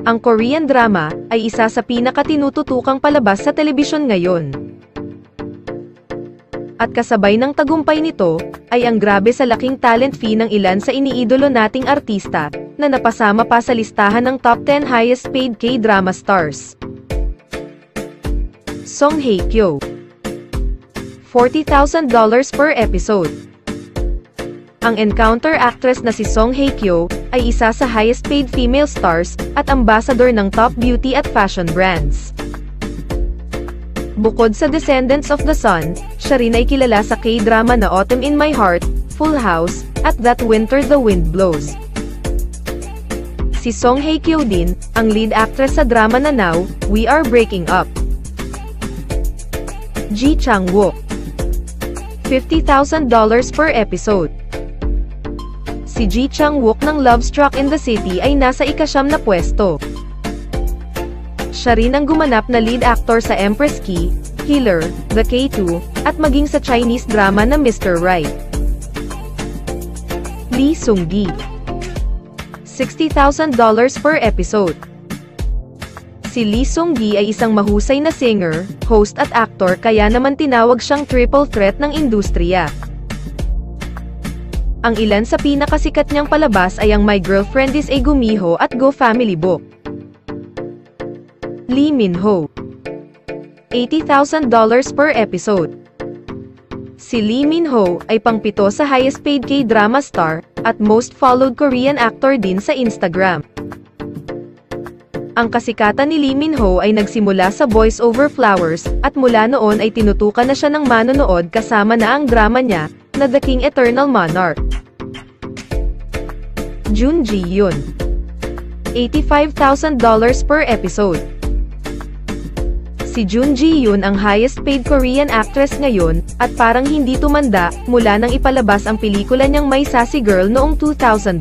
Ang Korean drama ay isa sa pinakatinututukang palabas sa telebisyon ngayon. At kasabay ng tagumpay nito, ay ang grabe sa laking talent fee ng ilan sa iniidolo nating artista, na napasama pa sa listahan ng top 10 highest paid K-drama stars. Song Hye Kyo, $40,000 per episode. Ang Encounter actress na si Song Hye Kyo, ay isa sa highest paid female stars, at ambassador ng top beauty at fashion brands. Bukod sa Descendants of the Sun, siya rin ay kilala sa K-drama na Autumn in My Heart, Full House, at That Winter the Wind Blows. Si Song Hye Kyo din, ang lead actress sa drama na Now, We Are Breaking Up. Ji Chang-wook, $50,000 per episode. Si Ji Chang-wook ng Love Struck in the City ay nasa ika-9 na pwesto. Siya rin ang gumanap na lead actor sa Empress Ki, Healer, The K2, at maging sa Chinese drama na Mr. Right. Lee Seung-gi, $60,000 per episode. Si Lee Seung-gi ay isang mahusay na singer, host at actor kaya naman tinawag siyang triple threat ng industriya. Ang ilan sa pinakasikat niyang palabas ay ang My Girlfriend is a Gumiho at Go Family Book. Lee Min-ho, $80,000 per episode. Si Lee Min-ho ay pang-7 sa highest paid K-drama star, at most followed Korean actor din sa Instagram. Ang kasikatan ni Lee Min-ho ay nagsimula sa Boys Over Flowers, at mula noon ay tinutukan na siya ng manonood kasama na ang drama niya, na The King Eternal Monarch. Jun Ji-yoon, $85,000 per episode. Si Jun Ji-yoon ang highest paid Korean actress ngayon, at parang hindi tumanda, mula nang ipalabas ang pelikula niyang My Sassy Girl noong 2001.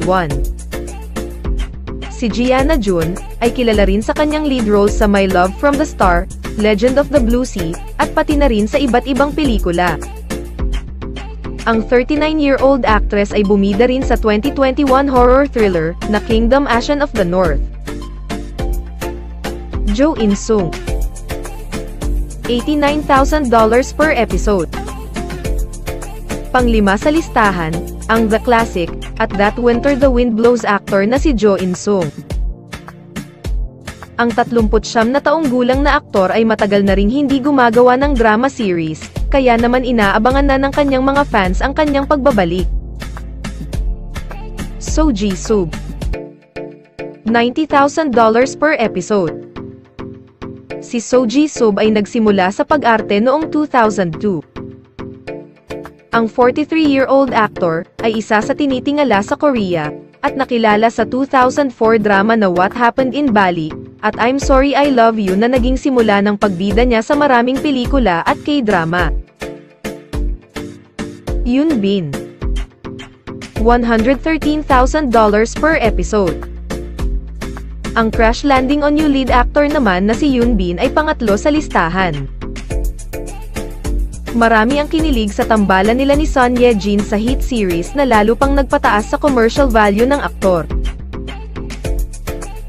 Si Gianna Jun, ay kilala rin sa kanyang lead roles sa My Love from the Star, Legend of the Blue Sea, at pati na rin sa iba't ibang pelikula. Ang 39-year-old actress ay bumida rin sa 2021 horror thriller, na Kingdom Ashen of the North. Jo In-sung, $89,000 per episode. Pang-5 sa listahan, ang The Classic, at That Winter the Wind Blows actor na si Jo In-sung. Ang 39 na taong gulang na aktor ay matagal na ring hindi gumagawa ng drama series, kaya naman inaabangan na ng kanyang mga fans ang kanyang pagbabalik. So Ji-sub, $90,000 per episode. Si So Ji-sub ay nagsimula sa pag-arte noong 2002. Ang 43-year-old actor ay isa sa tinitingala sa Korea, at nakilala sa 2004 drama na What Happened in Bali, at I'm Sorry I Love You na naging simula ng pagbida niya sa maraming pelikula at K-drama. Yoon Bin, $113,000 per episode. Ang Crash Landing on You lead actor naman na si Yoon Bin ay pangatlo sa listahan. Marami ang kinilig sa tambalan nila ni Son Ye Jin sa hit series na lalo pang nagpataas sa commercial value ng aktor.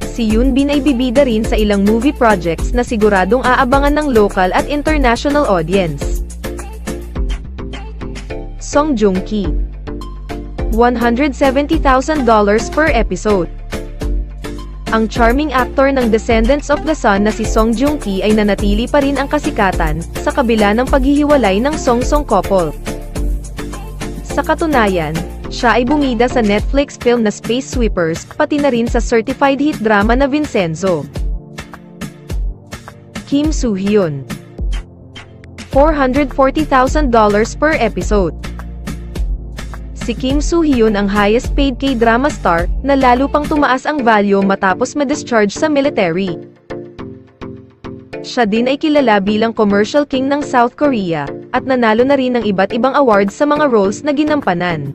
Si Yoon Bin ay bibida rin sa ilang movie projects na siguradong aabangan ng local at international audience. Song Joong-ki, $170,000 per episode. Ang charming actor ng Descendants of the Sun na si Song Joong-ki ay nanatili pa rin ang kasikatan, sa kabila ng paghihiwalay ng Song-song couple. Sa katunayan, siya ay bumida sa Netflix film na Space Sweepers, pati na rin sa certified hit drama na Vincenzo. Kim Soo-hyun, $440,000 per episode. Si Kim Soo-hyun ang highest paid K-drama star, na lalo pang tumaas ang value matapos ma-discharge sa military. Siya din ay kilala bilang commercial king ng South Korea, at nanalo na rin ng iba't ibang awards sa mga roles na ginampanan.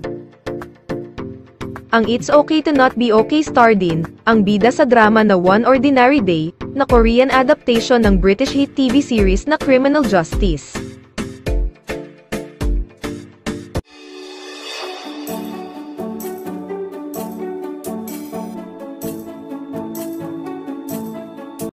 Ang It's Okay to Not Be Okay star din, ang bida sa drama na One Ordinary Day, na Korean adaptation ng British hit TV series na Criminal Justice.